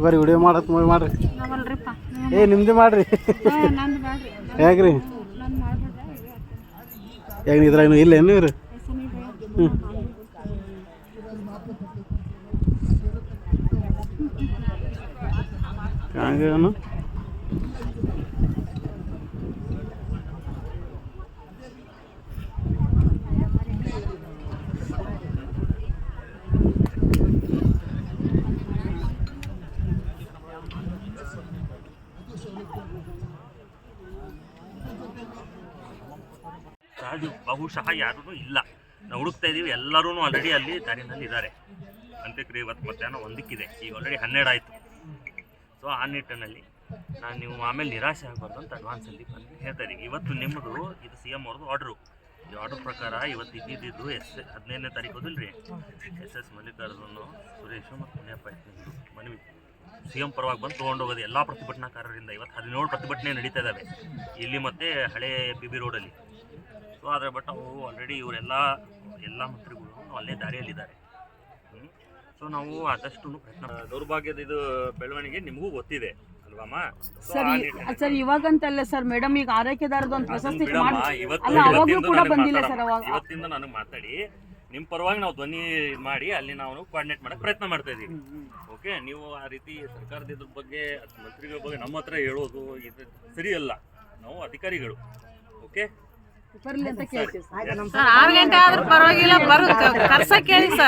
ಬರ್ರಿ ವಿಡಿಯೋ ಮಾಡತ್ ಮಾಡ್ರಿ. ಏ ನಿಮ್ದು ಮಾಡ್ರಿ. ಹೇಗ್ರಿ ಹೇಗ ಇದ್ರಾಗ ಇಲ್ಲ ಏನು ಇವ್ರು? ಹಂಗೇನು ಅದು ಬಹುಶಃ ಯಾರೂ ಇಲ್ಲ. ನಾವು ಹುಡುಕ್ತಾ ಇದ್ದೀವಿ, ಎಲ್ಲರೂ ಆಲ್ರೆಡಿ ಅಲ್ಲಿ ದಾರಿನಲ್ಲಿ ಇದ್ದಾರೆ. ಅಂತ್ಯಕ್ರಿಯೆ ಇವತ್ತು ಮಧ್ಯಾಹ್ನ 1ಕ್ಕೆ, ಈಗ ಆಲ್ರೆಡಿ 12 ಆಯಿತು. ಸೊ ಆ ನಿಟ್ಟಿನಲ್ಲಿ ನೀವು ಆಮೇಲೆ ನಿರಾಶೆ ಆಗಬಾರ್ದು ಅಂತ ಅಡ್ವಾನ್ಸಲ್ಲಿ ಬಂದು ಹೇಳ್ತಾ ಇದ್ದೀವಿ. ಇವತ್ತು ನಿಮ್ಮದು ಇದು CM ಅವ್ರದ್ದು ಆರ್ಡ್ರು. ಈ ಆರ್ಡ್ರ್ ಪ್ರಕಾರ ಇವತ್ತು ಇದ್ದಿದ್ದು 15ನೇ ತಾರೀಕು ಹೋದಿಲ್ಲ SS ಮಲ್ಲಿಕಾರ್ಜುನ ಸುರೇಶ್ ಮತ್ತು ಮುನಿಯಪ್ಪ ಮನವಿ CM ಪರವಾಗಿ ಬಂದು ತೊಗೊಂಡೋಗೋದು ಎಲ್ಲ ಪ್ರತಿಭಟನಾಕಾರರಿಂದ. ಇವತ್ತು 17 ಪ್ರತಿಭಟನೆ ನಡೀತಾ ಇದ್ದಾವೆ ಇಲ್ಲಿ ಮತ್ತು ಹಳೆ PB ರೋಡಲ್ಲಿ. ಸೊ ಆದರೆ ಬಟ್ ಅವು ಆಲ್ರೆಡಿ ಎಲ್ಲ ಮಂತ್ರಿಗಳು ಅಲ್ಲೇ ದಾರಿಯಲ್ಲಿದ್ದಾರೆ. ಸೊ ನಾವು ಆದಷ್ಟು ಪ್ರಯತ್ನ. ದೌರ್ಭಾಗ್ಯದ ಇದು ಬೆಳವಣಿಗೆ ನಿಮಗೂ ಗೊತ್ತಿದೆ ಅಲ್ವಮ್ಮ? ಸರ್ ಇವಾಗಂತಲ್ಲ ಸರ್ ಮೇಡಮ್, ಈಗ ಆರೈಕೆದಾರದ್ದು ಒಂದು ಪ್ರಶಸ್ತಿ ಇವತ್ತಿಂದ ನನಗೆ ಮಾತಾಡಿ ನಿಮ್ಮ ಪರವಾಗಿ ನಾವು ಧ್ವನಿ ಮಾಡಿ ಅಲ್ಲಿ ನಾವು ಕೋಆರ್ಡಿನೇಟ್ ಮಾಡಕ್ಕೆ ಪ್ರಯತ್ನ ಮಾಡ್ತಾ ಇದ್ದೀವಿ. ಓಕೆ, ನೀವು ಆ ರೀತಿ ಸರ್ಕಾರದ ಇದ್ರ ಬಗ್ಗೆ ಮಂತ್ರಿಗಳ ಬಗ್ಗೆ ನಮ್ಮ ಹತ್ರ ಹೇಳೋದು ಇದು ಸರಿಯಲ್ಲ. ನಾವು ಅಧಿಕಾರಿಗಳು. ಓಕೆ, ಬರ್ಲಿ ಅಂತ ಕೇಳ್ತೀವಿ. 6 ಗಂಟೆ ಆದ್ರೂ ಪರವಾಗಿಲ್ಲ, ಕರ್ಸಕ್ಕೆ ಹೇಳಿ ಸರ್.